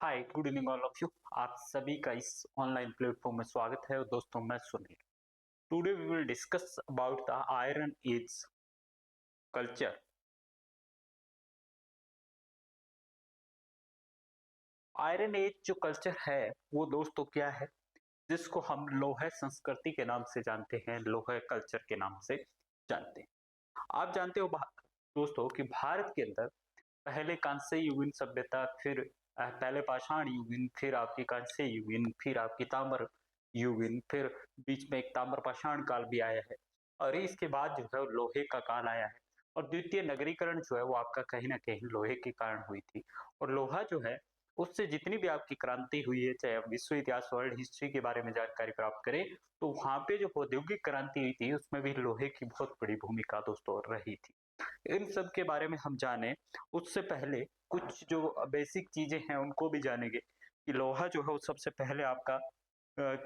Hi good evening all of you. आप सभी का इस ऑनलाइन प्लेटफॉर्म में स्वागत है। और दोस्तों, मैं Sunil. Today we will discuss about the iron age culture. Iron age जो कल्चर है वो दोस्तों क्या है, जिसको हम लोहे संस्कृति के नाम से जानते हैं, लोहे कल्चर के नाम से जानते हैं। आप जानते हो दोस्तों कि भारत के अंदर पहले कांस्य युगीन सभ्यता, फिर पहले पाषाण युगीन, फिर आपकी कांस्य युगीन, फिर आपकी ताम्र युगीन, फिर बीच में एक ताम्र पाषाण काल भी आया है। और इसके बाद जो है वो लोहे का काल आया है। और द्वितीय नगरीकरण जो है वो आपका कहीं ना कहीं लोहे के कारण हुई थी। और लोहा जो है, उससे जितनी भी आपकी क्रांति हुई है, चाहे आप विश्व इतिहास वर्ल्ड हिस्ट्री के बारे में जानकारी प्राप्त करें, तो वहां पे जो औद्योगिक क्रांति हुई थी उसमें भी लोहे की बहुत बड़ी भूमिका दोस्तों रही थी। इन सब के बारे में हम जाने उससे पहले कुछ जो बेसिक चीजें हैं उनको भी जानेंगे कि लोहा जो है वो सबसे पहले आपका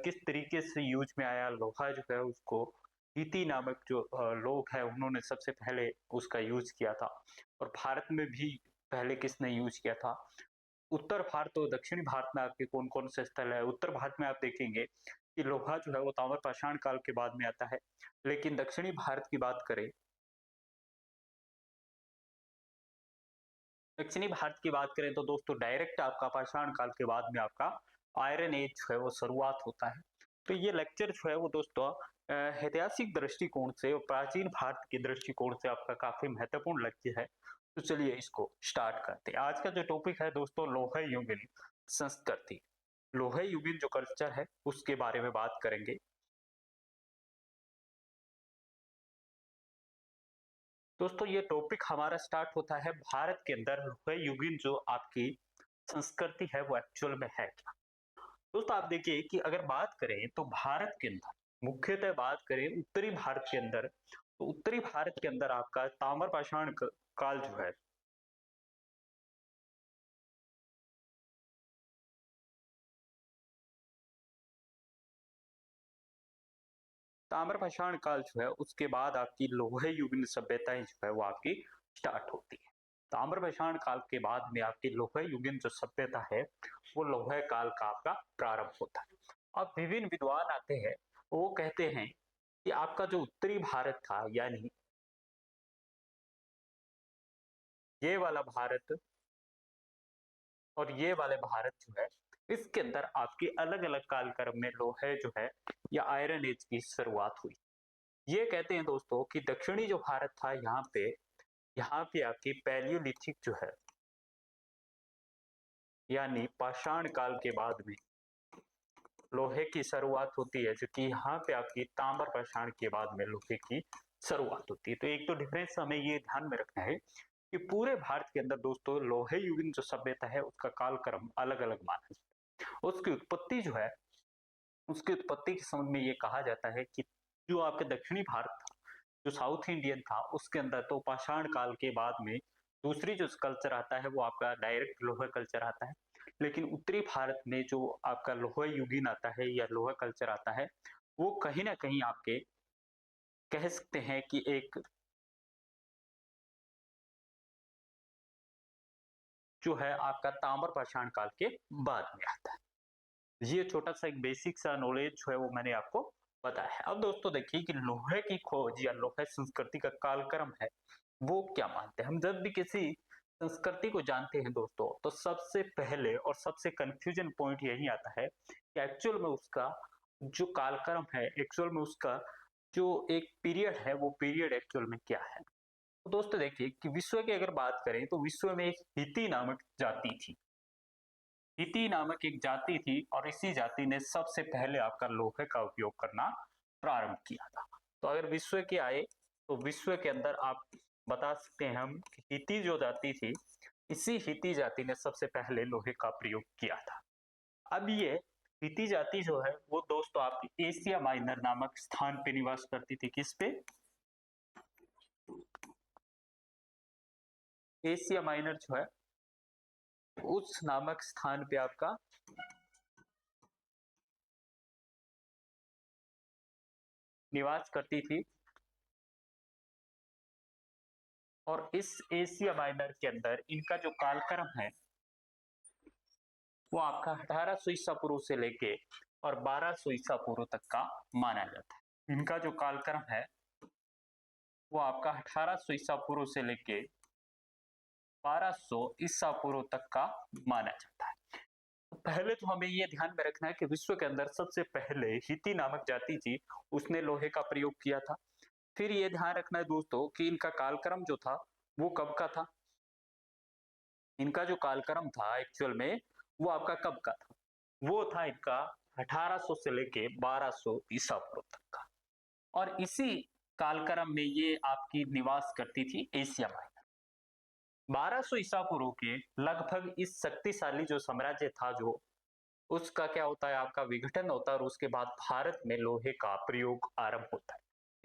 किस तरीके से यूज में आया। लोहा जो है उसको हिती नामक जो लोग हैं उन्होंने सबसे पहले उसका यूज किया था। और भारत में भी पहले किसने यूज किया था। उत्तर भारत और दक्षिणी भारत में आपके कौन कौन से स्थल है। उत्तर भारत में आप देखेंगे कि लोहा जो है वो ताम्र पाषाण काल के बाद में आता है। लेकिन दक्षिणी भारत की बात करें, दक्षिणी भारत की बात करें तो दोस्तों डायरेक्ट आपका पाषाण काल के बाद में आपका आयरन एज जो है वो शुरुआत होता है। तो ये लेक्चर जो है वो दोस्तों ऐतिहासिक दृष्टिकोण से और प्राचीन भारत के दृष्टिकोण से आपका काफी महत्वपूर्ण लेक्चर है। तो चलिए इसको स्टार्ट करते हैं। आज का जो टॉपिक है दोस्तों, लोहे युगीन संस्कृति। लोहे युगीन जो कल्चर है उसके बारे में बात करेंगे। दोस्तों ये टॉपिक हमारा स्टार्ट होता है भारत के अंदर लोहे युगीन जो आपकी संस्कृति है वो एक्चुअल में है क्या। दोस्तों आप देखिए कि अगर बात करें तो भारत के अंदर, मुख्यतः बात करें उत्तरी भारत के अंदर, तो उत्तरी भारत के अंदर आपका ताम्र पाषाण काल जो है, ताम्र पाषाण काल जो है उसके बाद आपकी लोहे युगीन सभ्यताएं जो है वो आपकी स्टार्ट होती है। ताम्र पाषाण काल के बाद में आपकी लोहे युगीन जो सभ्यता है वो लोहे काल का आपका प्रारंभ होता है। अब विभिन्न विद्वान आते हैं, वो कहते हैं कि आपका जो उत्तरी भारत था, यानी ये वाला भारत और ये वाले भारत जो है, इसके अंदर आपकी अलग अलग कालक्रम में लोहे जो है या आयरन एज की शुरुआत हुई। ये कहते हैं दोस्तों कि दक्षिणी जो भारत था, यहाँ पे आपकी पैलियोलिथिक जो है, यानी पाषाण काल के बाद में लोहे की शुरुआत होती है, जो कि यहाँ पे आपकी ताम्र पाषाण के बाद में लोहे की शुरुआत होती है। तो एक तो डिफरेंस हमें ये ध्यान में रखना है कि पूरे भारत के अंदर दोस्तों लोहे युगीन जो सभ्यता है उसका कालक्रम अलग अलग माना जाता है। उसकी उत्पत्ति जो है, उसकी उत्पत्ति के समय में ये कहा जाता है कि जो आपके दक्षिणी भारत था, जो साउथ इंडियन था, उसके अंदर तो पाषाण काल के बाद में दूसरी जो कल्चर आता है वो आपका डायरेक्ट लोहा कल्चर आता है। लेकिन उत्तरी भारत में जो आपका लोहा युगीन आता है या लोहा कल्चर आता है, वो कहीं ना कहीं आपके कह सकते हैं कि एक जो है आपका ताम्र पाषाण काल के बाद में आता है। ये छोटा सा एक बेसिक सा नॉलेज जो है वो मैंने आपको बताया है। अब दोस्तों देखिए कि लोहे की खोज या लोहे संस्कृति का कालक्रम है वो क्या मानते हैं। हम जब भी किसी संस्कृति को जानते हैं दोस्तों, तो सबसे पहले और सबसे कंफ्यूजन पॉइंट यही आता है कि एक्चुअल में उसका जो कालक्रम है, एक्चुअल में उसका जो एक पीरियड है, वो पीरियड एक्चुअल में क्या है। तो दोस्तों देखिए कि विश्व की अगर बात करें तो विश्व में एक हिती नामक जाति थी। हिती नामक एक जाति थी और इसी जाति ने सबसे पहले आपका लोहे का उपयोग करना प्रारंभ किया था। तो अगर विश्व के आए तो विश्व के अंदर आप बता सकते हैं हम कि हिती जो जाति थी, इसी हिती जाति ने सबसे पहले लोहे का प्रयोग किया था। अब ये हिती जाति जो है वो दोस्तों आपकी एशिया माइनर नामक स्थान पे निवास करती थी। किस पे? एशिया माइनर जो है उस नामक स्थान पे आपका निवास करती थी। और इस एशिया माइनर के अंदर इनका जो कालक्रम है वो आपका 1800 ईसा पूर्व से लेके और 1200 ईसा पूर्व तक का माना जाता है। इनका जो कालक्रम है वो आपका 1800 ईसा पूर्व से लेके 1200 ईसा पूर्व तक का माना जाता है। पहले तो हमें ये ध्यान में रखना है कि विश्व के अंदर सबसे पहले हिती नामक जाति थी, उसने लोहे का प्रयोग किया था। फिर ये ध्यान रखना है दोस्तों कि इनका कालक्रम जो था वो कब का था। इनका जो कालक्रम था एक्चुअल में वो आपका कब का था, वो था इनका 1800 से लेके 1200 ईसा पूर्व तक का। और इसी कालक्रम में ये आपकी निवास करती थी एशिया माइनर। 1200 ईसा पूर्व के लगभग इस शक्तिशाली जो साम्राज्य था जो उसका क्या होता है आपका विघटन होता है और उसके बाद भारत में लोहे का प्रयोग आरंभ होता है।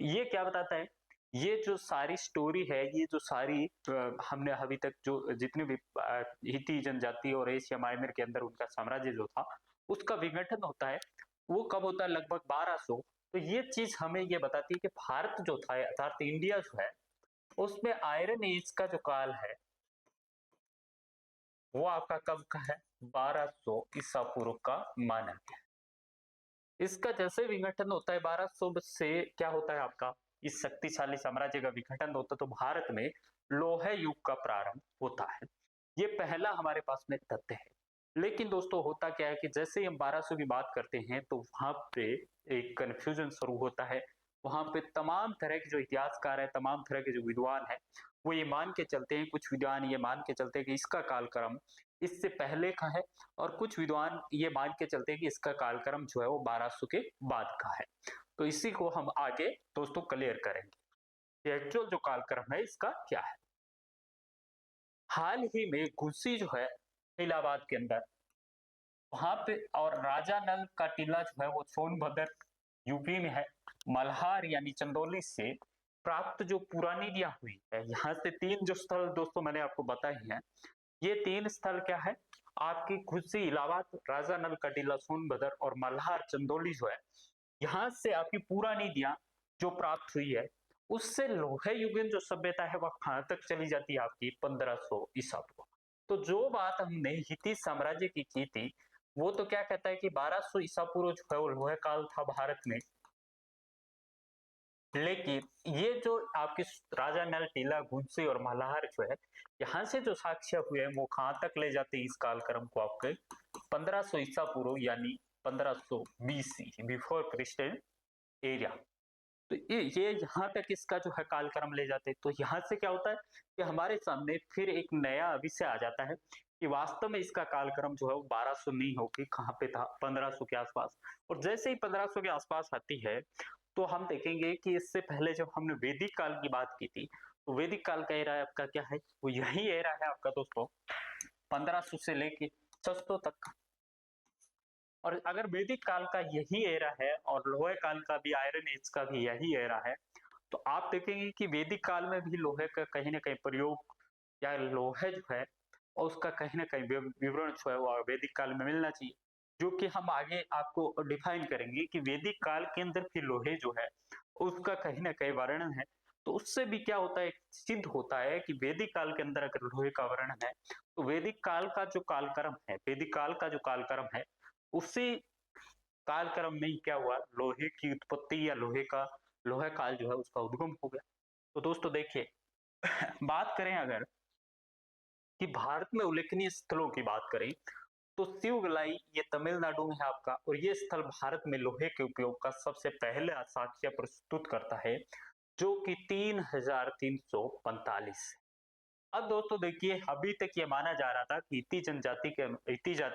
ये क्या बताता है, ये जो सारी स्टोरी है, ये जो सारी हमने अभी तक जो जितने भी हिती जनजाति और एशिया माइनर के अंदर उनका साम्राज्य जो था उसका विघटन होता है, वो कब होता है लगभग 1200। तो ये चीज हमें ये बताती है कि भारत जो था अर्थात इंडिया जो है उसमें आयरन एज का जो काल है वो आपका कब का है, 1200 ईसा पूर्व का माना गया। इसका जैसे विघटन होता है 1200 से क्या होता है आपका इस शक्तिशाली साम्राज्य का विघटन होता है तो भारत में लोहे युग का प्रारंभ होता है। ये पहला हमारे पास में तथ्य है। लेकिन दोस्तों होता क्या है कि जैसे ही हम 1200 की बात करते हैं तो वहां पे एक कंफ्यूजन शुरू होता है। वहां पे तमाम तरह के जो इतिहासकार है, तमाम तरह के जो विद्वान है वो ये मान के चलते हैं, कुछ विद्वान ये मान के चलते हैं कि इसका कालक्रम इससे पहले का है और कुछ विद्वान ये मान के चलते हैं कि इसका कालक्रम जो है वो 1200 के बाद का है। तो इसी को हम आगे दोस्तों क्लियर करेंगे एक्चुअल जो कालक्रम है इसका क्या है। हाल ही में घुस्सी जो है इलाहाबाद के अंदर वहां पे और राजा नल का टीला जो है वो सोनभद्र यूपी में है। मल्हार यानी चंदौली से प्राप्त जो पुरानी दिया हुई है, यहाँ से तीन जो स्थल दोस्तों मैंने आपको बताए हैं, ये तीन स्थल क्या है आपकी घुस्सी इलाहाबाद, राजा नल का टीला सोनभद्र और मल्हार चंदौली जो है, यहाँ से आपकी पुरानी दिया जो प्राप्त हुई है उससे लोहे युगीन जो सभ्यता है वह कहां तक चली जाती है आपकी 1500 ईसा पूर्व। तो जो बात हमने हिती साम्राज्य की थी वो तो क्या कहता है कि 1200 ईसा पूर्व जो है वो लोहे काल था भारत में। लेकिन ये जो आपके राजा नल टीला घुंसी और मल्हार जो है यहाँ से जो साक्ष्य हुए हैं वो कहां तक ले जाते हैं इस कालक्रम को आपके 1500 ईसा पूर्व यानी 1500 बीसी बिफोर क्रिस्टियन एरिया। तो ये यहाँ तक इसका जो है कालक्रम ले जाते हैं। तो यहाँ से क्या होता है कि हमारे सामने फिर एक नया विषय आ जाता है कि वास्तव में इसका कालक्रम जो है वो 1200 नहीं होगी, कहाँ पे था 1500 के आसपास। और जैसे ही 1500 के आसपास आती है तो हम देखेंगे कि इससे पहले जब हमने वैदिक काल की बात की थी तो वैदिक काल का एरा आपका क्या है, वो यही एरा है आपका दोस्तों 1500 से लेके 600 तक का। और अगर वैदिक काल का यही एरा है और लोहे काल का भी, आयरन एज का भी यही एरा है, तो आप देखेंगे कि वैदिक काल में भी लोहे का कहीं ना कहीं प्रयोग या लोहे जो है और उसका कहीं ना कहीं विवरण जो है वो वैदिक काल में मिलना चाहिए, जो कि हम आगे आपको डिफाइन करेंगे कि वैदिक काल के अंदर भी लोहे जो है उसका कहीं ना कहीं वर्णन है। तो उससे भी क्या होता है, सिद्ध होता है कि वैदिक काल के अंदर अगर लोहे का वर्णन है तो वैदिक काल का जो कालक्रम है, वैदिक काल का जो कालक्रम है उसी कालक्रम में ही क्या हुआ, लोहे की उत्पत्ति या लोहे काल जो है उसका उद्गम हो गया। तो दोस्तों देखिए बात करें अगर कि भारत में उल्लेखनीय स्थलों की बात करें तो शिवगलाई ये तमिलनाडु में है आपका, और ये स्थल भारत में लोहे के उपयोग का सबसे पहले साक्ष्य प्रस्तुत करता है जो कि 3345। अब दोस्तों देखिए अभी तक ये माना जा रहा था कि इति जाति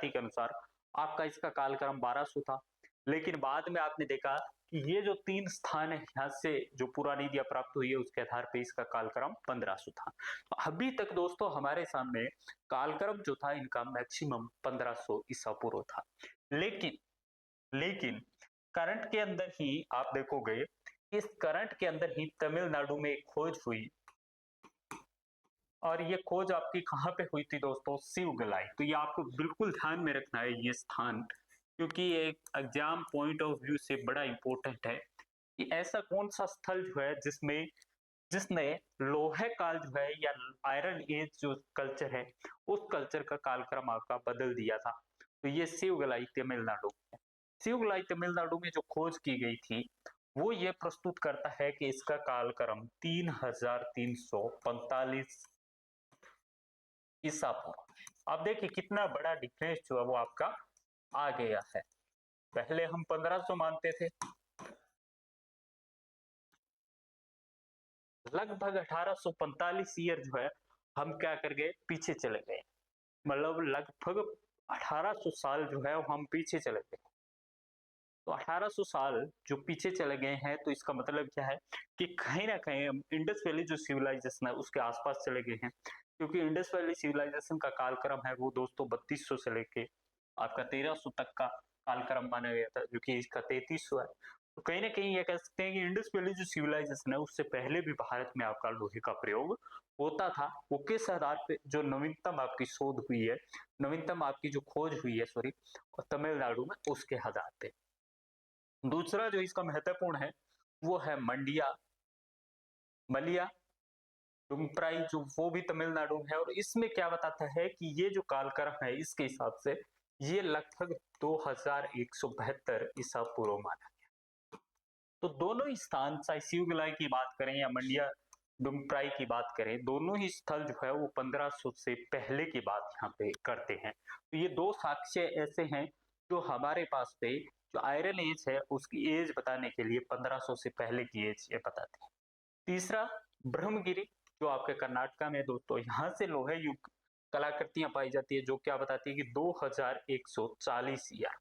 के अनुसार आपका इसका कालक्रम 1200 था, लेकिन बाद में आपने देखा कि ये जो तीन स्थान है यहाँ से जो पुरानी दिया प्राप्त हुई है उसके आधार पे इसका कालक्रम 1500 था। तो अभी तक दोस्तों हमारे सामने कालक्रम जो था इनका मैक्सिमम 1500 ईसा पूर्व था। लेकिन लेकिन करंट के अंदर ही आप देखोगे, इस करंट के अंदर ही तमिलनाडु में एक खोज हुई और ये खोज आपकी कहाँ पे हुई थी दोस्तों, शिवगलाई। तो ये आपको बिल्कुल ध्यान में रखना है ये स्थान, क्योंकि एक एग्जाम पॉइंट ऑफ व्यू से बड़ा इंपॉर्टेंट है कि ऐसा कौन सा स्थल जो है जिसने लोहे काल जो है या आयरन एज जो कल्चर है उस कल्चर का कालक्रम आपका बदल दिया था। तो ये शिवगलाई तमिलनाडु में। शिवगलाई तमिलनाडु में जो खोज की गई थी वो ये प्रस्तुत करता है कि इसका कालक्रम 3345 ईसा पूर्व। अब देखिए कितना बड़ा डिफरेंस जो है वो आपका आ गया है। पहले हम 1500 मानते थे, लगभग 1845 ईयर जो है हम क्या कर गए, पीछे चले गए। मतलब लगभग 1800 साल जो है हम पीछे चले गए। तो 1800 साल जो पीछे चले गए हैं, तो इसका मतलब क्या है कि कहीं ना कहीं हम इंडस वैली जो सिविलाइजेशन है उसके आसपास चले गए हैं। क्योंकि इंडस वैली सिविलाइजेशन का कालक्रम है वो दोस्तों 3200 से लेके आपका 1300 तक का कालक्रम माना गया था, जो कि इसका 3300 है। तो कहीं ना कहीं ये कह सकते हैं कि इंडस वैली जो सिविलाइजेशन है उससे पहले भी भारत में आपका लोहे का प्रयोग होता था। वो किस आधार पे, जो नवीनतम आपकी शोध हुई है, नवीनतम आपकी जो खोज हुई है सॉरी तमिलनाडु में, उसके आधार पे। दूसरा जो इसका महत्वपूर्ण है वो है मंडिया मलिया डुमप्राई, जो वो भी तमिलनाडु में है। और इसमें क्या बताता है कि ये जो कालक्रम है इसके हिसाब से ये लगभग 2172 ईसा पूर्व माना गया। तो दोनों ही स्थान, चाहे शिवगलाई की बात करें या मंडिया डुमप्राई की बात करें, दोनों ही स्थल जो है वो 1500 से पहले की बात यहाँ पे करते हैं। तो ये दो साक्ष्य ऐसे हैं जो हमारे पास पे जो आयरन एज है उसकी एज बताने के लिए 1500 से पहले की एज ये बताते हैं। तीसरा ब्रह्मगिरी जो आपके कर्नाटका में दोस्तों, यहाँ से लोहे युग कलाकृतियां पाई जाती है, जो क्या बताती है कि 2140 ईयर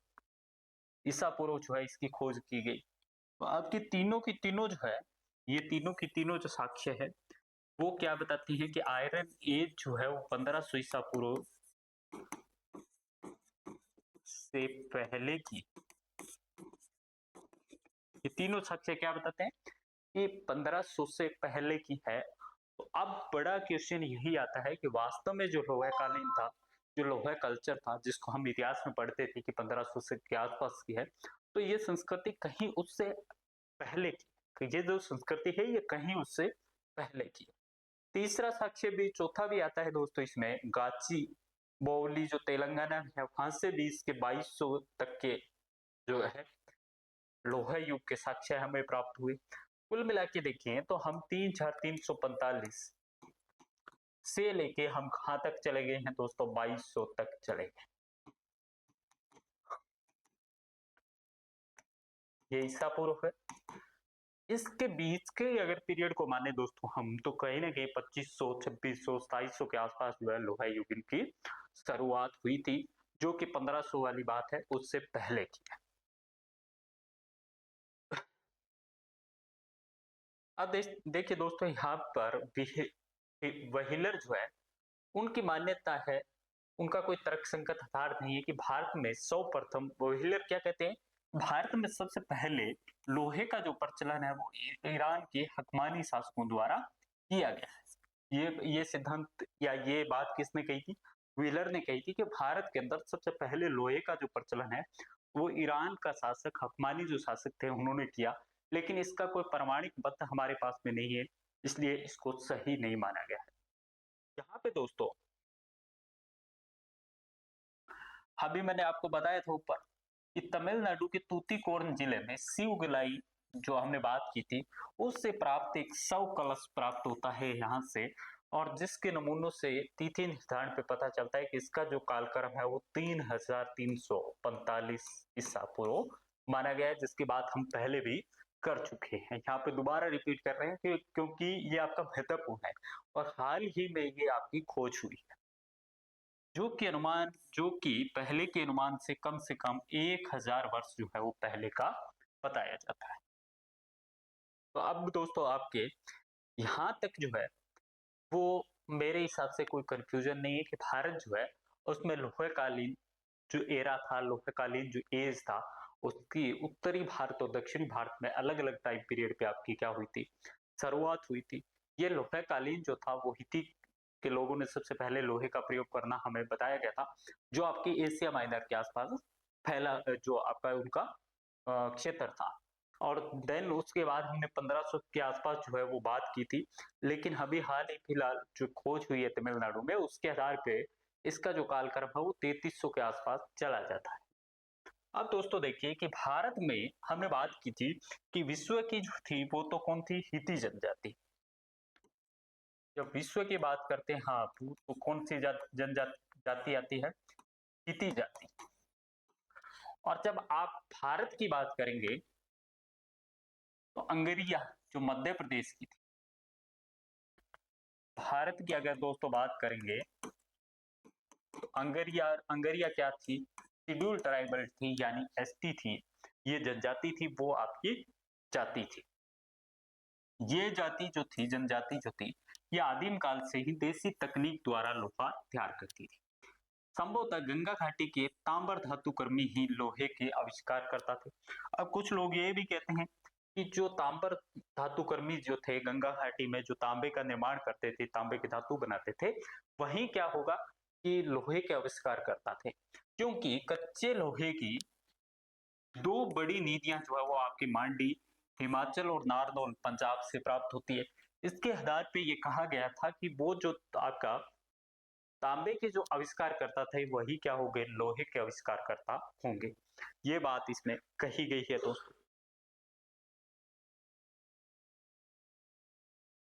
ईसा पूर्व जो है इसकी खोज की गई। तो आपकी तीनों की तीनों जो है, ये तीनों की तीनों जो साक्ष्य है वो क्या बताती है कि आयरन एज जो है वो 1500 ईसा पूर्व से पहले की, ये तीनों साक्ष्य क्या बताते हैं कि 1500 से पहले की है। तो अब बड़ा क्वेश्चन यही आता है कि वास्तव में जो लोहा कालीन था, जो लोहा कल्चर था, जिसको हम इतिहास में पढ़ते थे कि 1500 से के आसपास की है, तो ये संस्कृति कहीं उससे पहले की, ये जो संस्कृति है ये कहीं उससे पहले की। तीसरा साक्ष्य भी, चौथा भी आता है दोस्तों इसमें, गाची बोवली जो तेलंगाना में है, वहां से भी इसके 2200 तक के जो है लोहा युग के साक्ष्य हमें प्राप्त हुए। कुल मिला के देखें तो हम 3345 से लेके हम कहां तक चले गए हैं दोस्तों, 2200 तक चले गए। ये ईसा पूर्व है। इसके बीच के अगर पीरियड को माने दोस्तों हम, तो कहीं ना कहीं 2500 2600 2700 के आसपास जो है लोहा युग की शुरुआत हुई थी, जो कि 1500 वाली बात है उससे पहले की है। अब देखिए दोस्तों, यहाँ पर व्हीलर जो है उनकी मान्यता है, उनका कोई तर्क संगत आधार नहीं है कि भारत में सर्वप्रथम, व्हीलर क्या कहते हैं, भारत में सबसे पहले लोहे का जो प्रचलन है वो ईरान के हकमानी शासकों द्वारा किया गया है। ये सिद्धांत या ये बात किसने कही थी, व्हीलर ने कही थी कि भारत के अंदर सबसे पहले लोहे का जो प्रचलन है वो ईरान का शासक, हकमानी जो शासक थे उन्होंने किया। लेकिन इसका कोई प्रमाणिक तथ्य हमारे पास में नहीं है, इसलिए इसको सही नहीं माना गया है। यहाँ पे दोस्तों अभी मैंने आपको बताया था ऊपर कि तमिलनाडु के तूतीकोरन जिले में शिवगलाई जो हमने बात की थी उससे प्राप्त एक शव कलश प्राप्त होता है यहाँ से, और जिसके नमूनों से तिथि निर्धारण पे पता चलता है कि इसका जो कालक्रम है वो 3345 ईसा पूर्व माना गया है, जिसकी बात हम पहले भी कर चुके हैं। यहाँ पे दोबारा रिपीट कर रहे हैं कि क्योंकि ये आपका महत्वपूर्ण है और हाल ही में ये आपकी खोज हुई है, जो कि पहले के अनुमान से कम 1000 वर्ष जो है वो पहले का बताया जाता है। तो अब दोस्तों आपके यहाँ तक जो है वो मेरे हिसाब से कोई कंफ्यूजन नहीं है कि भारत जो है उसमें लोहे जो एरा था, लोहे जो एज था, उसकी उत्तरी भारत और दक्षिणी भारत में अलग अलग टाइम पीरियड पे आपकी क्या हुई थी, शुरुआत हुई थी। ये लोहे जो था वो हिती के लोगों ने सबसे पहले लोहे का प्रयोग करना हमें बताया गया था, जो आपकी एशिया माइनर के आसपास फैला, जो आपका उनका क्षेत्र था। और देन उसके बाद हमने 1500 के आसपास जो है वो बात की थी। लेकिन अभी हाल ही फिलहाल जो खोज हुई है तमिलनाडु में उसके आधार पे इसका जो कालक्रम है वो 3300 के आसपास चला जाता है। अब दोस्तों देखिए कि भारत में हमने बात की थी कि विश्व की जो थी वो तो कौन थी, हिती जनजाति। जब विश्व की बात करते हैं हाँ तो कौन सी जनजाति आती है, हिती जाति। और जब आप भारत की बात करेंगे तो अंगरिया जो मध्य प्रदेश की थी। भारत की अगर दोस्तों बात करेंगे तो अंगरिया अंगरिया क्या थी, शेड्यूल ट्राइबल थी यानी एसटी थी। ये जनजाति थी वो आपकी जाति थी। ये जाति जो थी, जनजाति जो थी, ये आदिम काल से ही देसी तकनीक द्वारा लोहा तैयार करती थी। संभवतः गंगा घाटी के तांबर धातुकर्मी ही लोहे के आविष्कार करता थे। अब कुछ लोग ये भी कहते हैं कि जो तांबर धातुकर्मी जो थे गंगा घाटी में जो तांबे का निर्माण करते थे, तांबे की धातु बनाते थे, वही क्या होगा कि लोहे के आविष्कार करता थे। क्योंकि कच्चे लोहे की दो बड़ी नीतियां जो है वो आपकी मांडी हिमाचल और नारनौल पंजाब से प्राप्त होती है। इसके आधार पे ये कहा गया था कि वो जो आपका तांबे के जो आविष्कार करता था वही क्या हो गए, लोहे के आविष्कार करता होंगे। ये बात इसमें कही गई है दोस्तों।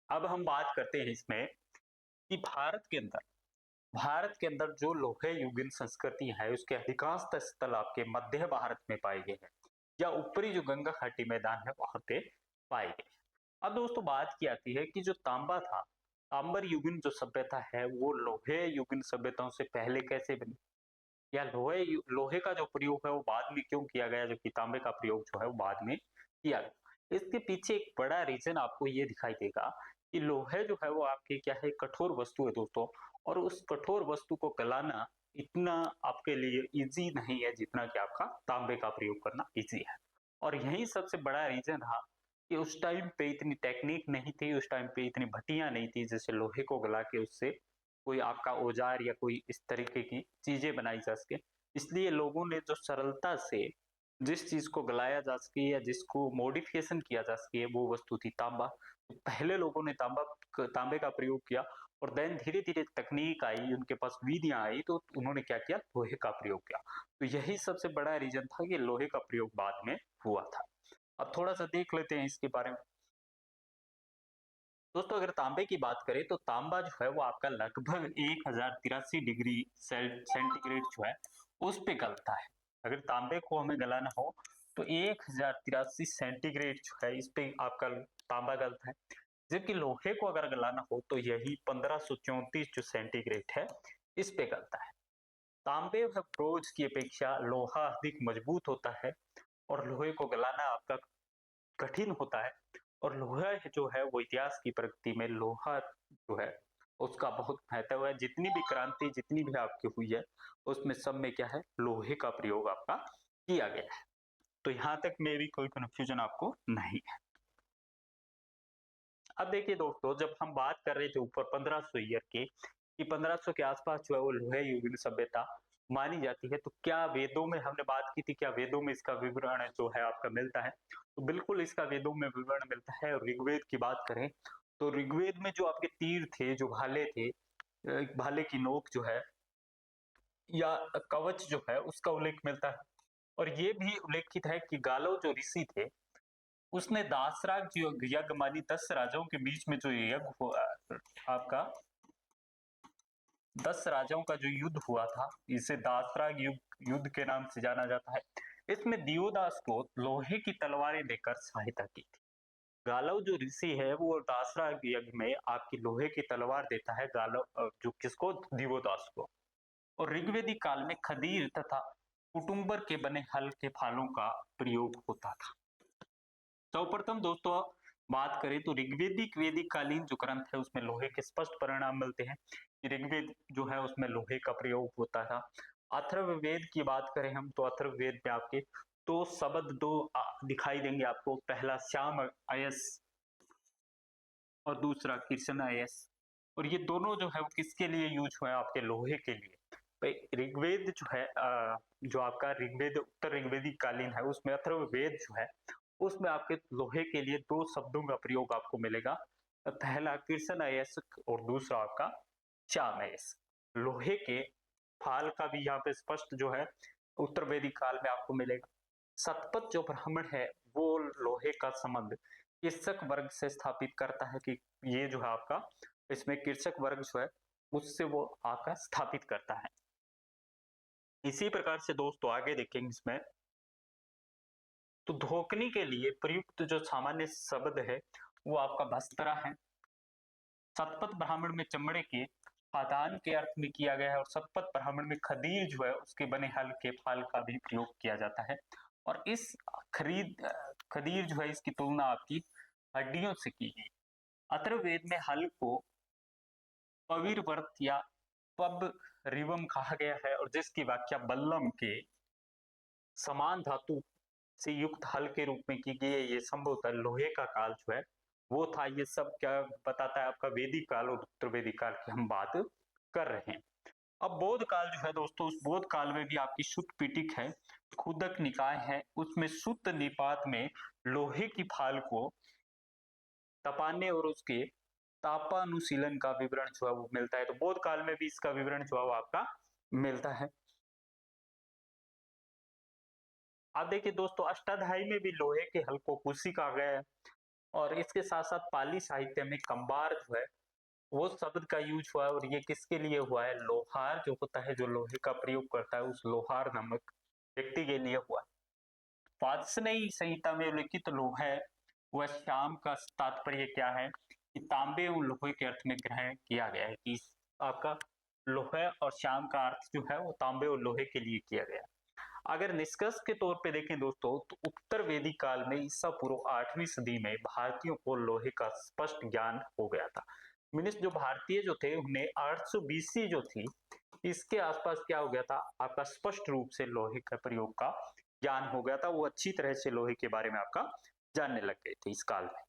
अब हम बात करते हैं इसमें कि भारत के अंदर जो लोहे युगीन संस्कृति है उसके अधिकांश स्थल आपके मध्य भारत में पाए गए हैं या ऊपरी जो गंगा घाटी मैदान है वहां पे पाए गए। अब दोस्तों बात की आती है कि जो तांबा था, तांबर युगीन जो सभ्यता है वो लोहे युगीन सभ्यताओं से पहले कैसे बनी, या लोहे का जो प्रयोग है वो बाद में क्यों किया गया, जबकि तांबे का प्रयोग जो है वो बाद में किया गया। इसके पीछे एक बड़ा रीजन आपको ये दिखाई देगा कि लोहे जो है वो आपके क्या है, कठोर वस्तु है दोस्तों। और उस कठोर वस्तु को गलाना इतना आपके लिए इजी नहीं है जितना कि आपका तांबे का प्रयोग करना इजी है। और यही सबसे बड़ा रीजन रहा कि उस टाइम पे इतनी टेक्निक नहीं थी, उस टाइम पे इतनी भट्टियां नहीं थी जैसे लोहे को गला के उससे कोई आपका औजार या कोई इस तरीके की चीजें बनाई जा सके। इसलिए लोगों ने जो सरलता से जिस चीज को गलाया जा सके या जिसको मॉडिफिकेशन किया जा सके वो वस्तु थी तांबा। तो पहले लोगों ने तांबे का प्रयोग किया और देन धीरे धीरे तकनीक आई, उनके पास विधियां आई तो उन्होंने क्या किया, लोहे का प्रयोग किया। तो यही सबसे बड़ा रीजन था कि लोहे का प्रयोग बाद में हुआ था। अब थोड़ा सा देख लेते हैं इसके बारे में दोस्तों। अगर तांबे की बात करें तो तांबा जो है वो आपका लगभग 1083 डिग्री सेंटीग्रेड जो है उस पे गलता है। अगर तांबे को हमें गलाना हो तो 1083 सेंटीग्रेड जो है इस पे आपका तांबा गलता है। जबकि लोहे को अगर गलाना हो तो यही 1534 जो सेंटीग्रेड है इस पे गलता है। तांबे व ब्रोंज की अपेक्षा लोहा अधिक मजबूत होता है और लोहे को गलाना आपका कठिन होता है। और लोहा जो है वो इतिहास की प्रगति में लोहा जो है उसका बहुत महत्व है। जितनी भी क्रांति जितनी भी आपकी हुई है उसमें सब में क्या है, लोहे का प्रयोग आपका किया गया है। तो यहाँ तक में भी कोई कंफ्यूजन आपको नहीं है। अब देखिए दोस्तों, जब हम बात कर रहे थे ऊपर 1500 ईयर के कि 1500 के आसपास जो है वो लोहे युगीन सभ्यता मानी जाती है, तो क्या वेदों में हमने बात की थी, क्या वेदों में इसका विवरण जो है आपका मिलता है? तो बिल्कुल इसका वेदों में विवरण मिलता है। और ऋग्वेद की बात करें तो ऋग्वेद में जो आपके तीर थे, जो भाले थे, भाले की नोक जो है या कवच जो है उसका उल्लेख मिलता है। और ये भी उल्लेखित है कि गालव जो ऋषि थे उसने दासराग जो यज्ञ मानी 10 राजाओं के बीच में जो यज्ञ हुआ आपका 10 राजाओं का जो युद्ध हुआ था, इसे दासराग युद्ध के नाम से जाना जाता है। इसमें दियोदास को लोहे की तलवारें देकर सहायता की थी। गालव जो ऋषि है वो दासराग यज्ञ में आपकी लोहे की तलवार देता है, गालव जो किसको, दिवोदास को। और ऋग्वेदी काल में खदीर तथा कुटुम्बर के बने हल के फालों का प्रयोग होता था। सर्वप्रथम दोस्तों बात करें तो ऋग्वेदिक वैदिक कालीन जो ग्रंथ है उसमें लोहे के स्पष्ट परिणाम मिलते हैं। ऋग्वेद जो है उसमें लोहे का प्रयोग होता था। अथर्ववेद की बात करें हम तो अथर्ववेद में आपके तो शब्द दो दिखाई देंगे आपको। पहला श्याम अयस और दूसरा कृष्ण अयस। और ये दोनों जो है वो किसके लिए यूज हुए, आपके लोहे के लिए। ऋग्वेद जो है जो आपका ऋग्वेद उत्तर ऋग्वेदिक कालीन है उसमें अथर्ववेद जो है उसमें आपके लोहे के लिए दो शब्दों का प्रयोग आपको मिलेगा। पहला कृष्ण अयस्क और दूसरा आपका श्याम अयस्क। लोहे के फाल का भी यहाँ पे स्पष्ट जो है उत्तर वैदिक काल में आपको मिलेगा। शतपथ जो ब्राह्मण है वो लोहे का संबंध कृषक वर्ग से स्थापित करता है कि ये जो है आपका इसमें कृषक वर्ग जो है उससे वो आपका स्थापित करता है। इसी प्रकार से दोस्तों आगे देखेंगे इसमें, तो धोकनी के लिए प्रयुक्त जो सामान्य शब्द है वो आपका बस्तरा है। शतपथ ब्राह्मण में चमड़े के पादान के अर्थ में किया गया है और शतपथ ब्राह्मण में खदीर जो है उसके बने हल के फाल का भी प्रयोग किया जाता है। और इस खदीर जो है इसकी तुलना आपकी हड्डियों से की गई। अथर्ववेद में हल को पविरवर्त या पब रिवम कहा गया है और जिसकी व्याख्या बल्लम के समान धातु से युक्त हल के रूप में की गई है। ये संभवतः लोहे का काल जो है वो था। ये सब क्या बताता है आपका वैदिक काल और उत्तर वैदिक काल की हम बात कर रहे हैं। अब बौद्ध काल जो है दोस्तों, उस बौद्ध काल में भी आपकी सुत्त पिटक है, खुदक निकाय है, उसमें सुत्त निपात में लोहे की फाल को तपाने और उसके तापानुशीलन का विवरण जो है वो मिलता है। तो बौद्ध काल में भी इसका विवरण जो है वो आपका मिलता है। आप देखिए दोस्तों, अष्टाध्यायी में भी लोहे के हल को कुशी कहा गया है और इसके साथ साथ पाली साहित्य में कंबार जो है वो शब्द का यूज हुआ है और ये किसके लिए हुआ है? लोहार जो होता है, जो लोहे का प्रयोग करता है, उस लोहार नामक व्यक्ति के लिए हुआ है। वात्स्ययी संहिता में उल्लिखित लोह है वह श्याम का तात्पर्य क्या है कि तांबे और लोहे के अर्थ में ग्रहण किया गया है कि आपका लोहे और श्याम का अर्थ जो है वो तांबे और लोहे के लिए किया गया है। अगर निष्कर्ष के तौर पे देखें दोस्तों, तो उत्तर वैदिक काल में ईसा पूर्व 8वीं सदी में भारतीयों को लोहे का स्पष्ट ज्ञान हो गया था। मीन्स जो भारतीय जो थे उन्हें 800 बीसी जो थी इसके आसपास क्या हो गया था, आपका स्पष्ट रूप से लोहे का प्रयोग का ज्ञान हो गया था। वो अच्छी तरह से लोहे के बारे में आपका जानने लग गए थे इस काल में।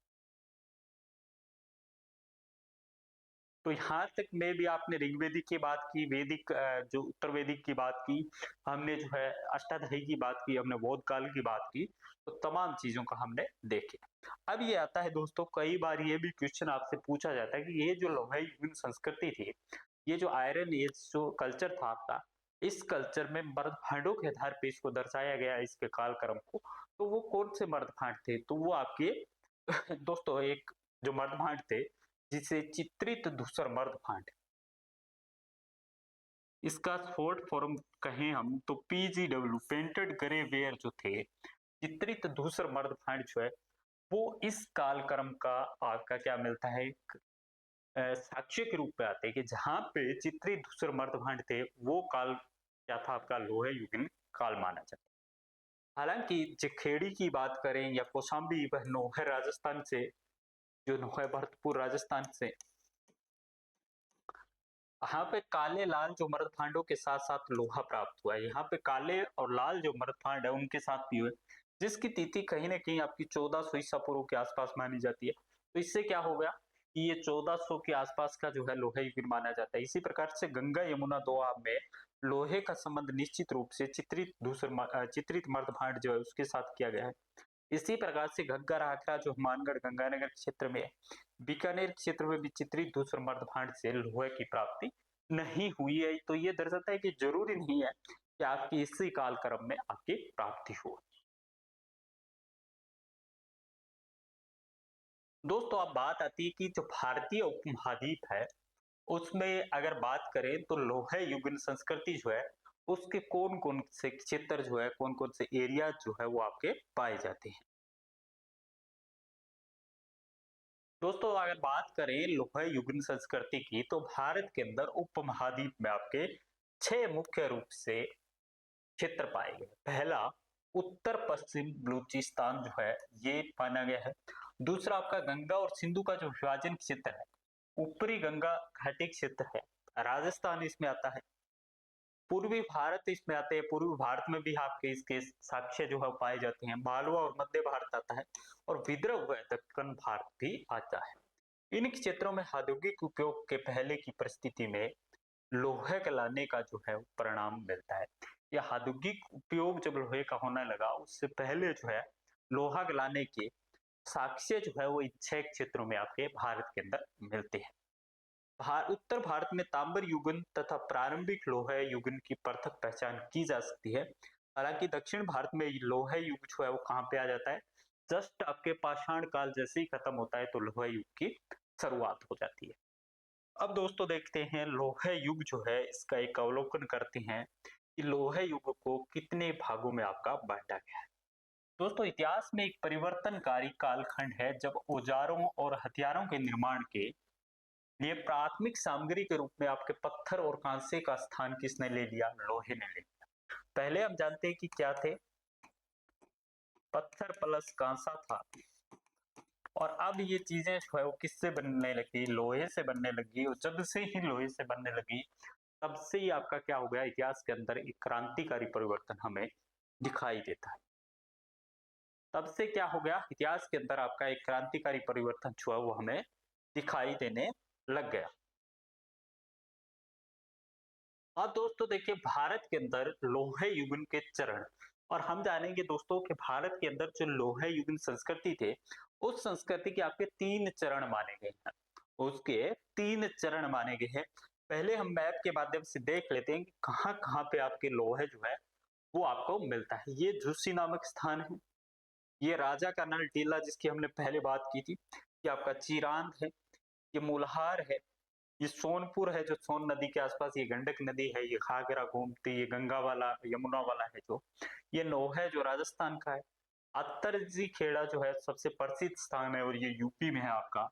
तो यहाँ तक में भी आपने ऋग्वेदिक की बात की, वैदिक जो उत्तर वैदिक की बात की, हमने जो है अष्टाध्यायी की बात की, हमने बौद्ध काल की बात की, तो तमाम चीजों का हमने देखे। अब ये आता है दोस्तों, कई बार ये भी क्वेश्चन आपसे पूछा जाता है कि ये जो लोहे युगीन संस्कृति थी, ये जो आयरन एज जो कल्चर था आपका, इस कल्चर में मर्द भांडों के आधार पे इसको दर्शाया गया इसके कालक्रम को। तो वो कौन से मर्द भांड थे? तो वो आपके दोस्तों एक जो मर्द भांड थे जिसे चित्रित धूसर मर्द भांड, इसका शॉर्ट फॉर्म कहें हम तो पीजीडब्ल्यू पेंटेड ग्रे वेयर जो थे, चित्रित धूसर मर्द भांड जो है वो इस कालक्रम का आपका क्या मिलता है, एक साक्ष्य के रूप में आते हैं कि जहां पे चित्रित धूसर मर्द भांड थे वो काल क्या था, आपका लोहे युगीन काल माना जाता है। हालांकि जखेड़ी की बात करें या कौशाम्बी, वह नौहर राजस्थान से, जो नौहर भरतपुर राजस्थान से, यहाँ पे काले लाल जो मर्दभांडों के साथ साथ लोहा प्राप्त हुआ है। यहाँ पे काले और लाल जो मर्दभांड है उनके साथ भी हुए, जिसकी तिथि कहीं ना कहीं आपकी 1400 ईसा पूर्व के आसपास मानी जाती है। तो इससे क्या हो गया कि ये 1400 के आसपास का जो है लोहे युग माना जाता है। इसी प्रकार से गंगा यमुना दोआब में लोहे का संबंध निश्चित रूप से चित्रित मर्दभांड जो है उसके साथ किया गया है। इसी प्रकार से घग्गर आखरा जो हनुमानगढ़ गंगानगर क्षेत्र में है, बीकानेर क्षेत्र में भी चित्रित धूसर मर्दभांड से लोहे की प्राप्ति नहीं हुई है। तो ये दर्शाता है कि जरूरी नहीं है कि आपकी इसी कालक्रम में आपकी प्राप्ति हो। दोस्तों अब बात आती है कि जो भारतीय उपमहाद्वीप है उसमें अगर बात करें तो लोहे युगीन संस्कृति जो है उसके कौन कौन से क्षेत्र जो है, कौन कौन से एरिया जो है वो आपके पाए जाते हैं। दोस्तों अगर बात करें लोहे युगीन संस्कृति की, तो भारत के अंदर उपमहाद्वीप में आपके 6 मुख्य रूप से क्षेत्र पाए गए। पहला उत्तर पश्चिम बलूचिस्तान जो है ये माना गया है। दूसरा आपका गंगा और सिंधु का जो विभाजन क्षेत्र है, ऊपरी गंगा घाटी क्षेत्र है, राजस्थान इसमें आता है। पूर्वी भारत इसमें आते हैं, पूर्वी भारत में भी आपके इसके साक्ष्य जो है पाए जाते हैं। मालवा और मध्य भारत आता है और विदर्भ व दक्कन भारत भी आता है। इन क्षेत्रों में औद्योगिक उपयोग के पहले की परिस्थिति में लोहे के लाने का जो है परिणाम मिलता है। यह औद्योगिक उपयोग जब लोहे का होने लगा उससे पहले जो है लोहा गलाने के साक्ष्य जो है वो इन 6 क्षेत्रों में आपके भारत के अंदर मिलते हैं। उत्तर भारत में तांबर युगन तथा प्रारंभिक लोह युगन की पृथक पहचान की जा सकती है। हालांकि दक्षिण भारत में लोह युग जो है वो कहाँ पे आ जाता है, जस्ट आपके पाषाण काल जैसे ही खत्म होता है तो लोह युग की शुरुआत हो जाती है। अब दोस्तों देखते हैं लोह युग जो है इसका एक अवलोकन करते हैं कि लोह युग को कितने भागों में आपका बांटा गया है। दोस्तों इतिहास में एक परिवर्तनकारी कालखंड है जब औजारों और हथियारों के निर्माण के लिए प्राथमिक सामग्री के रूप में आपके पत्थर और कांसे का स्थान किसने ले लिया, लोहे ने ले लिया। पहले हम जानते हैं कि क्या थे, पत्थर प्लस कांसा था, और अब ये चीजें जो है वो किससे बनने लगी, लोहे से बनने लगी। और जब से ही लोहे से बनने लगी तब से ही आपका क्या हो गया, इतिहास के अंदर एक क्रांतिकारी परिवर्तन हमें दिखाई देता है। तब से क्या हो गया, इतिहास के अंदर आपका एक क्रांतिकारी परिवर्तन जो है वो हमें दिखाई देने लग गया। अब दोस्तों देखिए भारत के अंदर लोह युगन के चरण, और हम जानेंगे दोस्तों कि भारत के अंदर जो लोह युगन संस्कृति थे उस संस्कृति के आपके 3 चरण माने गए हैं। उसके 3 चरण माने गए हैं। पहले हम मैप के माध्यम से देख लेते हैं कि कहाँ कहाँ पे आपके लोहे जो है वो आपको मिलता है। ये झुस्सी नामक स्थान है, ये राजा का नल टीला जिसकी हमने पहले बात की थी, ये आपका चिरांद है, ये मूलहार है, ये सोनपुर है जो सोन नदी के आसपास, ये गंडक नदी है, ये घाघरा गोमती, ये गंगा वाला यमुना वाला है जो, ये नोह है जो राजस्थान का है। अत्तरजी खेड़ा जो है सबसे प्रसिद्ध स्थान है और ये यूपी में है आपका।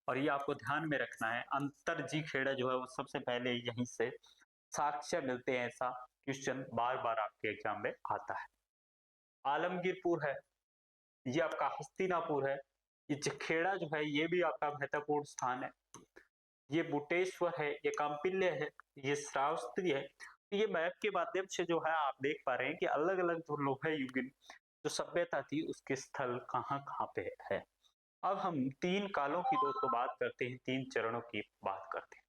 और ये आपको ध्यान में रखना है, अंतरजी खेड़ा जो है वो सबसे पहले यहीं से साक्ष्य मिलते हैं, ऐसा क्वेश्चन बार बार आपके एग्जाम में आता है। आलमगीरपुर है, ये आपका हस्तिनापुर है, ये जखेड़ा जो है ये भी आपका महत्वपूर्ण स्थान है, ये बुटेश्वर है, ये कांपिल्य है, ये श्रावस्ती है। ये मैप के माध्यम से जो है आप देख पा रहे हैं कि अलग अलग जो लोह युगीन जो सभ्यता थी उसके स्थल कहाँ कहाँ पे है। अब हम 3 कालों की दोस्तों बात करते हैं, 3 चरणों की बात करते हैं।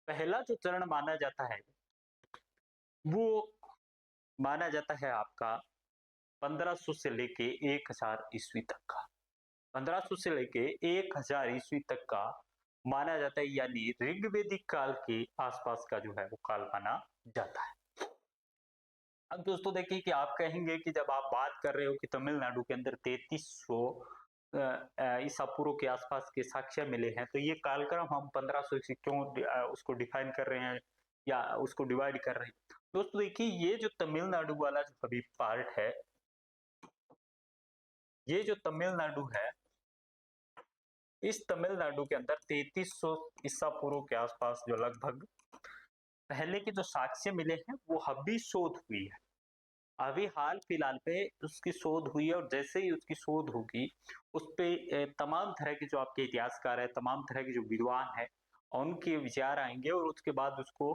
पहला जो चरण माना जाता है वो माना जाता है आपका 1500 से लेके 1000 ईस्वी तक का, 1500 से लेके 1000 ईस्वी तक का माना जाता है, यानी ऋग्वेदिक काल के आसपास का जो है वो काल माना जाता है। अब दोस्तों देखिए कि आप कहेंगे कि जब आप बात कर रहे हो कि तमिलनाडु के अंदर 3300 ईसा पूर्व के आसपास के साक्ष्य मिले हैं, तो ये कालक्रम हम 1500 से क्यों उसको डिफाइन कर रहे हैं या उसको डिवाइड कर रहे हैं। दोस्तों देखिए ये जो तमिलनाडु वाला जो अभी पार्ट है, ये जो तमिलनाडु है, इस तमिलनाडु के अंदर 3300 ईसा पूर्व के आसपास जो लगभग पहले के जो साक्ष्य मिले हैं वो अभी शोध हुई है, अभी हाल फिलहाल पे उसकी शोध हुई है। और जैसे ही उसकी शोध होगी उस पे तमाम तरह के जो आपके इतिहासकार है, तमाम तरह के जो विद्वान है उनके विचार आएंगे और उसके बाद उसको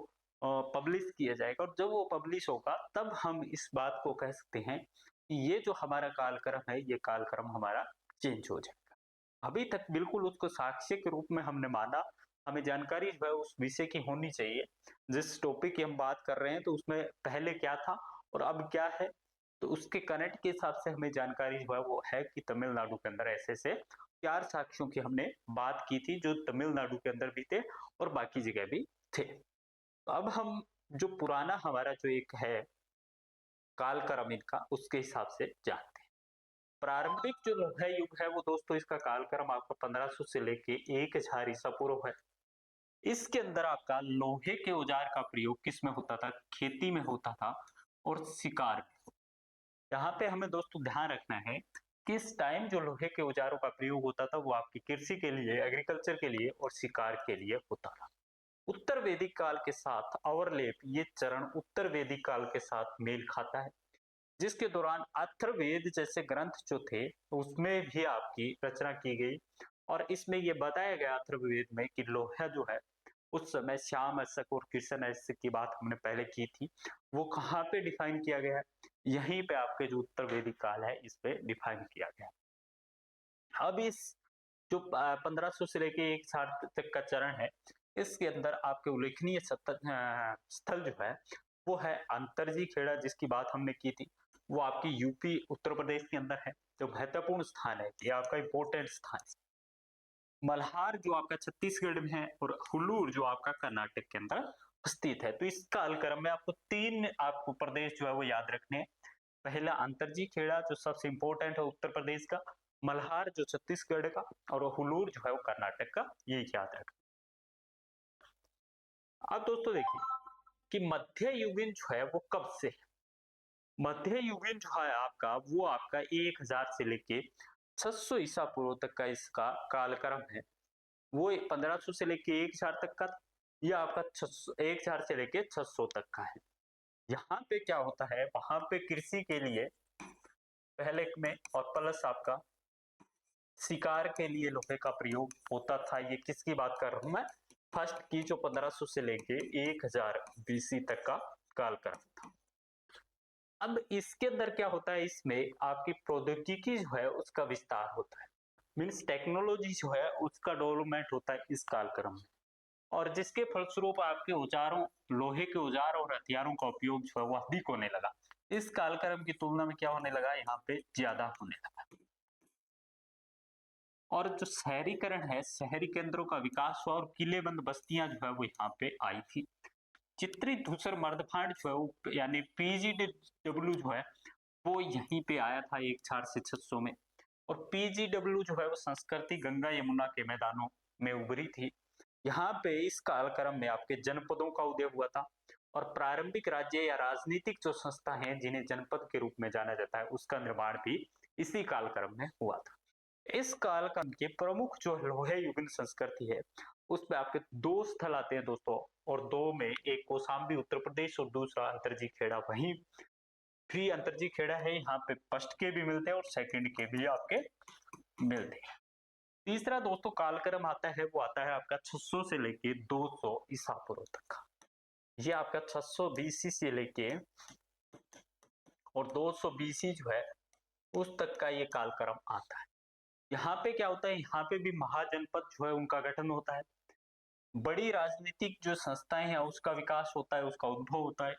पब्लिश किया जाएगा। और जब वो पब्लिश होगा तब हम इस बात को कह सकते हैं कि ये जो हमारा कालक्रम है ये कालक्रम हमारा चेंज हो जाएगा। अभी तक बिल्कुल उसको साक्ष्य के रूप में हमने माना, हमें जानकारी जो है उस विषय की होनी चाहिए जिस टॉपिक की हम बात कर रहे हैं, तो उसमें पहले क्या था और अब क्या है, तो उसके कनेक्ट के हिसाब से हमें जानकारी जो है वो है कि तमिलनाडु के अंदर ऐसे से 4 साक्ष्यों की हमने बात की थी जो तमिलनाडु के अंदर भी थे और बाकी जगह भी थे। तो अब हम जो पुराना हमारा जो एक है कालक्रम इनका उसके हिसाब से जानते हैं। प्रारंभिक जो लोह युग है वो दोस्तों इसका कालक्रम आपका 1500 से लेके 1000 ईसा पूर्व है। इसके अंदर आपका लोहे के औजार का प्रयोग किस में होता था, खेती में होता था और शिकार में। यहाँ पे हमें दोस्तों ध्यान रखना है किस टाइम जो लोहे के औजारों का प्रयोग होता था वो आपकी कृषि के लिए, एग्रीकल्चर के लिए और शिकार के लिए होता था। उत्तर वैदिक काल के साथ अवरलेप, ये चरण उत्तर वैदिक काल के साथ मेल खाता है, जिसके दौरान अथर्ववेद जैसे ग्रंथ जो थे उसमें भी आपकी रचना की गई। और इसमें यह बताया गया अथर्ववेद में कि लोहा जो है उस समय श्याम अशक और कृष्ण अशक की बात हमने पहले की थी, वो कहाँ पे डिफाइन किया गया है, यहीं पे आपके जो उत्तर वैदिक काल है इस पे डिफाइन किया गया। अब इस जो 1500 से लेके 1000 तक का चरण है, इसके अंदर आपके उल्लेखनीय स्थल जो है वो है अंतरजी खेड़ा जिसकी बात हमने की थी, वो आपकी यूपी उत्तर प्रदेश के अंदर है। जो महत्वपूर्ण स्थान है, ये आपका इंपोर्टेंट स्थान है। मल्हार जो आपका छत्तीसगढ़ में है और हुलूर जो आपका कर्नाटक के अंदर स्थित है। तो इस कालक्रम में आपको तीन आपको प्रदेश जो है वो याद रखने हैं। पहला अंतरजी खेड़ा जो सबसे इंपॉर्टेंट है उत्तर प्रदेश का, मल्हार जो छत्तीसगढ़ का, और हुलूर जो है वो कर्नाटक का, ये याद रखना। अब दोस्तों देखिए कि मध्य युगीन जो है वो कब से है। मध्य युगीन जो है आपका वो आपका 1000 से लेके 600 ईसा पूर्व तक का इसका कालक्रम है। वो 1500 से लेके 1000 तक का, यह आपका 1000 से लेके 600 तक का है। यहाँ पे क्या होता है, वहां पे कृषि के लिए पहले में और प्लस आपका शिकार के लिए लोहे का प्रयोग होता था। ये किसकी बात कर रहा हूं मैं, फर्स्ट की जो 1500 से लेके 1000 बीसी तक का कालक्रम था। अब इसके अंदर क्या होता है, इसमें आपकी प्रौद्योगिकी जो है उसका विस्तार होता है, मीन्स टेक्नोलॉजी जो है उसका डेवलपमेंट होता है इस कालक्रम में, और जिसके फलस्वरूप आपके औजारों, लोहे के औजार और हथियारों का उपयोग जो है वो अधिक होने लगा। इस कालक्रम की तुलना में क्या होने लगा, यहाँ पे ज्यादा होने लगा। और जो शहरीकरण है, शहरी केंद्रों का विकास हुआ और किलेबंद बस्तियां जो है वो यहाँ पे आई थी। चित्रित धूसर मर्दफाड़ जो है वो यानी पीजीडब्ल्यू जो है वो यहीं पे आया था 1000 से 600 में। और पीजीडब्ल्यू जो है वो संस्कृति गंगा यमुना के मैदानों में उभरी थी। यहाँ पे इस कालक्रम में आपके जनपदों का उदय हुआ था, और प्रारंभिक राज्य या राजनीतिक जो संस्था है जिन्हें जनपद के रूप में जाना जाता है उसका निर्माण भी इसी कालक्रम में हुआ था। इस कालक्रम के प्रमुख जो लोहे युगीन संस्कृति है उसमें आपके दो स्थल आते हैं दोस्तों, और दो में एक कौशाम्बी उत्तर प्रदेश और दूसरा अंतरजी खेड़ा। वहीं फ्री अंतरजी खेड़ा है, यहाँ पे फर्स्ट के भी मिलते हैं और सेकंड के भी आपके मिलते हैं। तीसरा दोस्तों कालक्रम आता है वो आता है आपका 600 से लेके 200 ईसा पूर्व तक का। ये आपका 600 बीसी से लेके और 200 बीसी जो है उस तक का ये कालक्रम आता है। यहाँ पे क्या होता है, यहाँ पे भी महाजनपद जो है उनका गठन होता है, बड़ी राजनीतिक जो संस्थाएं हैं उसका विकास होता है, उसका उद्भव होता है।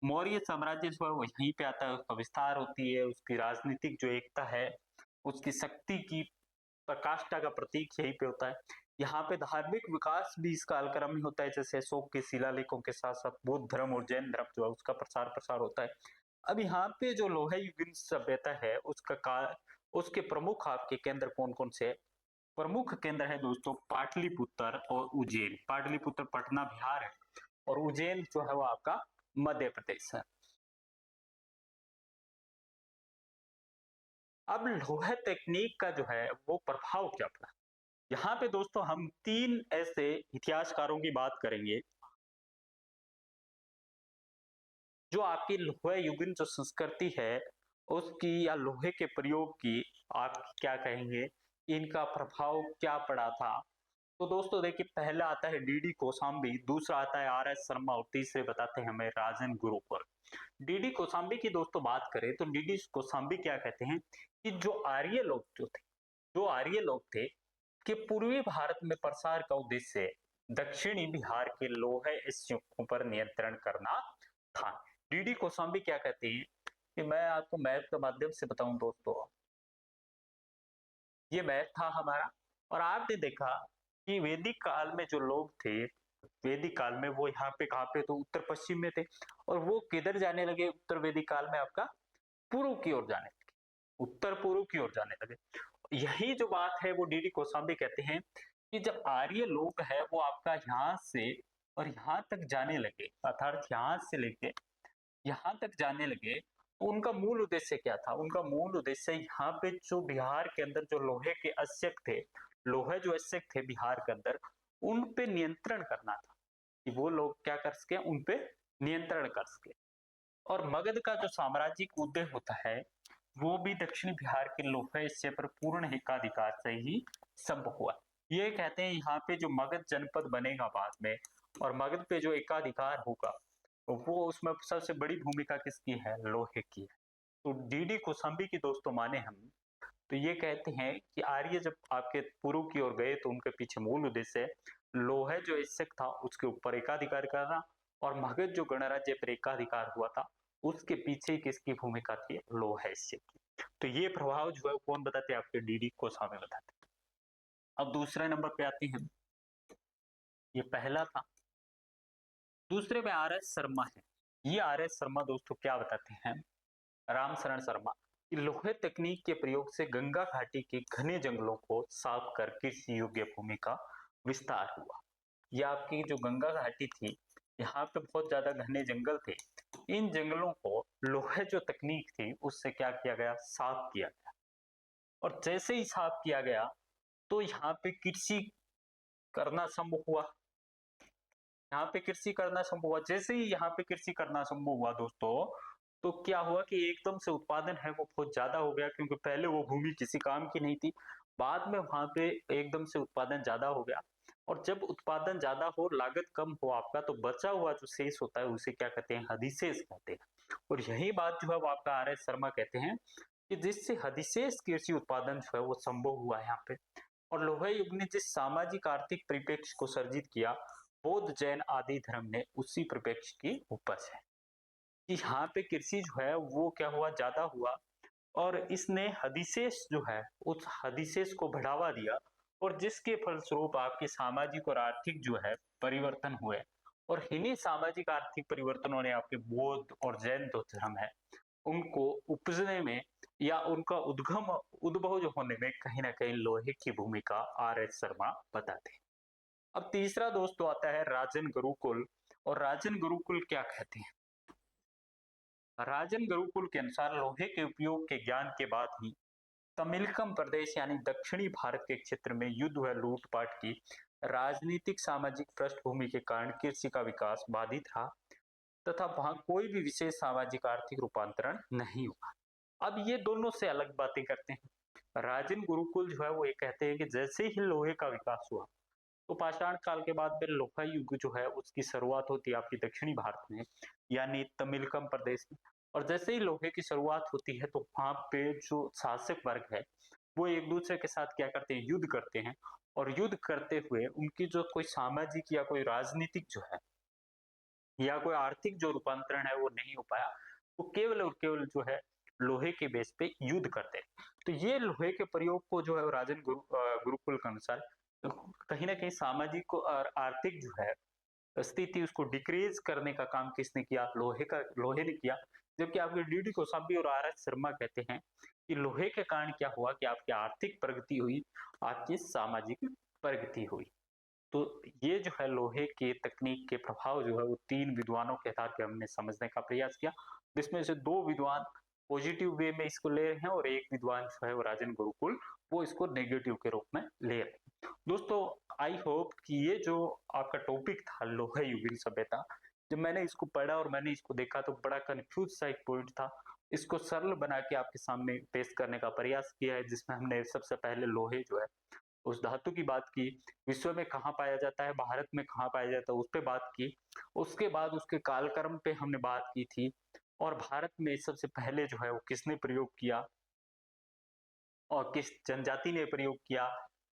मौर्य साम्राज्य जो है वो यहीं पे आता है, उसका विस्तार होती है, उसकी राजनीतिक जो एकता है, उसकी शक्ति की प्रकाष्ठा का प्रतीक यहीं पे होता है। यहाँ पे धार्मिक विकास भी इस कालक्रम में होता है, जैसे अशोक के शिलालेखों के साथ साथ बौद्ध धर्म और जैन धर्म जो है उसका प्रसार प्रसार होता है। अब यहाँ पे जो लोहे युगीन सभ्यता है उसका काल, उसके प्रमुख आपके केंद्र कौन कौन से, प्रमुख केंद्र है दोस्तों पाटलिपुत्र और उज्जैन। पाटलिपुत्र पटना बिहार है और उज्जैन जो है वो आपका मध्य प्रदेश है। अब लोहे टेक्निक का जो है वो प्रभाव क्या पड़ा, यहाँ पे दोस्तों हम तीन ऐसे इतिहासकारों की बात करेंगे जो आपकी लोहे युगीन जो संस्कृति है उसकी या लोहे के प्रयोग की आप क्या कहेंगे, इनका प्रभाव क्या पड़ा था। तो दोस्तों देखिए पहला आता है डीडी कौशाम्बी, दूसरा आता है आर एस शर्मा और तीसरे बताते हैं हमें राजन गुरुकुल। डीडी कौशाम्बी की दोस्तों बात करें तो डीडी कौशाम्बी क्या कहते हैं कि जो आर्य लोग जो थे, जो आर्य लोग थे कि पूर्वी भारत में प्रसार का उद्देश्य दक्षिणी बिहार के लोहे एशियों पर नियंत्रण करना था। डीडी कौशाम्बी क्या कहते हैं कि मैं आपको मैप के माध्यम से बताऊं दोस्तों, ये मैप था हमारा, और आपने देखा कि वैदिक काल में जो लोग थे, वैदिक काल में वो यहाँ पे कहाँ पे तो उत्तर पश्चिम में थे, और वो किधर जाने लगे उत्तर वैदिक काल में, आपका पूर्व की ओर जाने लगे, उत्तर पूर्व की ओर जाने लगे। यही जो बात है वो डीडी कौशाम्बी कहते हैं कि जब आर्य लोग है वो आपका यहाँ से और यहाँ तक जाने लगे, अर्थात यहाँ से लेके यहाँ तक जाने लगे, तो उनका मूल उद्देश्य क्या था, उनका मूल उद्देश्य यहाँ पे जो बिहार के अंदर जो लोहे के अस्यक थे, लोहे जो अस्यक थे बिहार के अंदर, उन पे नियंत्रण करना था, कि वो लोग क्या कर सके, उन पे नियंत्रण कर सके। और मगध का जो साम्राज्यिक उदय होता है वो भी दक्षिण बिहार के लोहे हिस्से पर पूर्ण एकाधिकार से ही संभव हुआ। ये कहते हैं यहाँ पे जो मगध जनपद बनेगा बाद में और मगध पे जो एकाधिकार होगा वो उसमें सबसे बड़ी भूमिका किसकी है, लोहे की है। तो डीडी कौशाम्बी की दोस्तों माने हम तो ये कहते हैं कि आर्य जब आपके पूर्व की ओर गए तो उनके पीछे मूल उद्देश्य लोहे जो हिस्सक था उसके ऊपर एकाधिकार करना, और मगध जो गणराज्य पर एकाधिकार हुआ था उसके पीछे किसकी भूमिका थी, लोहे हिस्से की। तो ये प्रभाव जो है कौन बताते हैं, आपके डीडी कौशाम्बी बताते हैं। अब दूसरे नंबर पे आते हैं, ये पहला था। दूसरे में आर एस शर्मा है। ये आर एस शर्मा दोस्तों क्या बताते हैं, राम शरण शर्मा, कि लोहे तकनीक के प्रयोग से गंगा घाटी के घने जंगलों को साफ कर कृषि योग्य भूमि का विस्तार हुआ। ये आपकी जो गंगा घाटी थी, यहाँ पे बहुत ज्यादा घने जंगल थे। इन जंगलों को लोहे जो तकनीक थी उससे क्या किया गया, साफ किया गया। और जैसे ही साफ किया गया तो यहाँ पे कृषि करना संभव हुआ। यहाँ पे कृषि करना संभव हुआ। जैसे ही यहाँ पे कृषि करना संभव हुआ दोस्तों, तो क्या हुआ कि एकदम से उत्पादन है वो बहुत ज्यादा हो गया, क्योंकि पहले वो भूमि किसी काम की नहीं थी। बाद में वहां पे एकदम से उत्पादन ज्यादा हो गया। और जब उत्पादन ज्यादा हो, लागत कम हो आपका, तो बचा हुआ जो शेष होता है उसे क्या कहते हैं, अधिशेष कहते हैं। और यही बात जो है वो आपका आर एस शर्मा कहते हैं, कि जिससे अधिशेष कृषि उत्पादन जो है वो संभव हुआ है यहाँ पे। और लोहे युग ने जिस सामाजिक आर्थिक परिप्रेक्ष्य को सर्जित किया, बौद्ध जैन आदि धर्म ने उसी परिप्रेक्ष्य की उपज है। कि यहाँ पे कृषि जो है वो क्या हुआ, ज्यादा हुआ, और इसने हदिशेष जो है उस हदिशेष को बढ़ावा दिया, और जिसके फलस्वरूप आपके सामाजिक और आर्थिक जो है परिवर्तन हुए। और इन्हीं सामाजिक आर्थिक परिवर्तनों ने आपके बौद्ध और जैन जो धर्म है उनको उपजने में, या उनका उद्भव जो होने में कहीं ना कहीं लोहे की भूमिका आर एस शर्मा बताते हैं। अब तीसरा दोस्तों आता है राजन गुरुकुल। और राजन गुरुकुल क्या कहते हैं, राजन गुरुकुल के अनुसार लोहे के उपयोग के ज्ञान के बाद ही तमिलकम प्रदेश यानी दक्षिणी भारत के क्षेत्र में युद्ध व लूटपाट की राजनीतिक सामाजिक पृष्ठभूमि के कारण कृषि का विकास बाधित रहा, तथा वहां कोई भी विशेष सामाजिक आर्थिक रूपांतरण नहीं हुआ। अब ये दोनों से अलग बातें करते हैं। राजन गुरुकुल जो है वो ये कहते हैं कि जैसे ही लोहे का विकास हुआ, तो पाषाण काल के बाद फिर लोहा युग जो है उसकी शुरुआत होती है आपकी दक्षिणी भारत में, यानी तमिलकम प्रदेश में। और जैसे ही लोहे की शुरुआत होती है तो वहां पे जो शासक वर्ग है वो एक दूसरे के साथ क्या करते हैं, युद्ध करते हैं। और युद्ध करते हुए उनकी जो कोई सामाजिक या कोई राजनीतिक जो है या कोई आर्थिक जो रूपांतरण है वो नहीं हो पाया। वो केवल और केवल जो है लोहे के बेस पे युद्ध करते हैं। तो ये लोहे के प्रयोग को जो है गुरुकुल के अनुसार कहीं ना कहीं सामाजिक और आर्थिक जो है स्थिति उसको डिक्रीज करने का काम किसने किया, लोहे ने किया। जबकि आपके डीडी कोसाम्बी और आर एस शर्मा कहते हैं कि लोहे के कारण क्या हुआ, कि आपकी आर्थिक प्रगति हुई, आपकी सामाजिक प्रगति हुई। तो ये जो है लोहे के तकनीक के प्रभाव जो है वो तीन विद्वानों के आधार पर हमने समझने का प्रयास किया, जिसमें से दो विद्वान पॉजिटिव वे में इसको ले रहे हैं, और एक विद्वान जो है वो राजन गुरुकुल वो इसको नेगेटिव के रूप में ले रहे हैं। दोस्तों आई होप कि ये जो आपका टॉपिक था लोहे युगीन सभ्यता, जब मैंने इसको पढ़ा और मैंने इसको देखा तो बड़ा कंफ्यूज सा एक पॉइंट था। इसको सरल बना के आपके सामने पेश करने का प्रयास किया है, जिसमें हमने सबसे पहले लोहे जो है उस धातु की बात की, विश्व में कहाँ पाया जाता है, भारत में कहाँ पाया जाता है उस पर बात की। उसके बाद उसके कालक्रम पे हमने बात की थी, और भारत में सबसे पहले जो है वो किसने प्रयोग किया और किस जनजाति ने प्रयोग किया,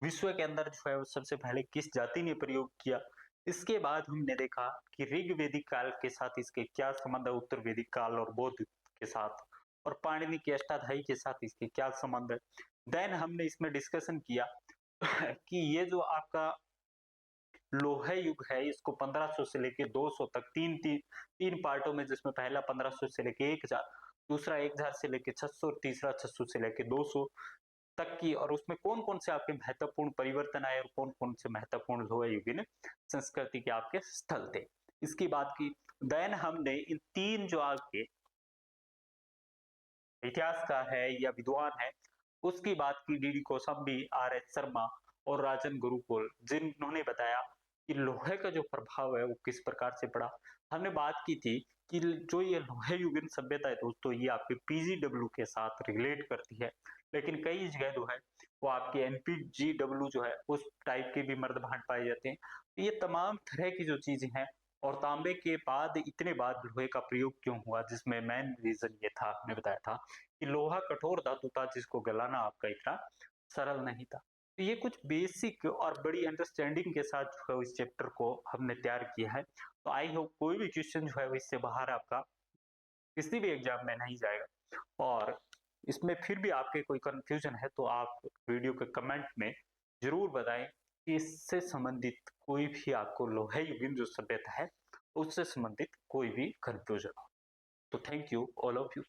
विश्व के अंदर जो है वो सबसे पहले किस जाति ने प्रयोग किया। इसके बाद हमने देखा कि ऋग वैदिक काल के साथ इसके क्या संबंध है, उत्तर वैदिक काल और बौद्ध के साथ, और पाणिनि की अष्टाध्यायी के साथ इसके क्या संबंध है। देन हमने इसमें डिस्कशन किया कि ये जो आपका लोहे युग है इसको 1500 से लेके 200 तक तीन पार्टों में, जिसमें पहला 1500 से लेके 1000, दूसरा 1000 से लेके 600, और तीसरा 600 से लेके 200 तक की, और उसमें कौन कौन से आपके महत्वपूर्ण परिवर्तन आए और कौन कौन से महत्वपूर्ण लोहे युगीन संस्कृति के आपके स्थल थे, इसकी बात की। देन हमने इन तीन जो आपके इतिहासकार है या विद्वान है उसकी बात की, DD Kosambi, R S Sharma और राजन गुरुकुल, जिन्होंने बताया कि लोहे का जो प्रभाव है वो किस प्रकार से पड़ा। हमने बात की थी कि जो ये लोहे युगीन सभ्यता है दोस्तों ये आपके पीजीडब्ल्यू के साथ रिलेट करती है, लेकिन कई जगह जो है वो आपके एनपीजीडब्ल्यू जो है उस टाइप के भी मर्द भांड पाए जाते हैं। तो ये तमाम तरह की जो चीजें हैं, और तांबे के बाद इतने बाद लोहे का प्रयोग क्यों हुआ, जिसमें मेन रीजन ये था, आपने बताया था कि लोहा कठोर धातु था जिसको गलाना आपका इतना सरल नहीं था। तो ये कुछ बेसिक और बड़ी अंडरस्टैंडिंग के साथ जो है इस चैप्टर को हमने तैयार किया है। तो आई होप कोई भी क्वेश्चन जो है वो इससे बाहर आपका किसी भी एग्जाम में नहीं जाएगा। और इसमें फिर भी आपके कोई कंफ्यूजन है तो आप वीडियो के कमेंट में जरूर बताएं कि इससे संबंधित कोई भी आपको लोहे युगीन जो सभ्यता है उससे संबंधित कोई भी कंफ्यूजन हो। तो thank you all of you.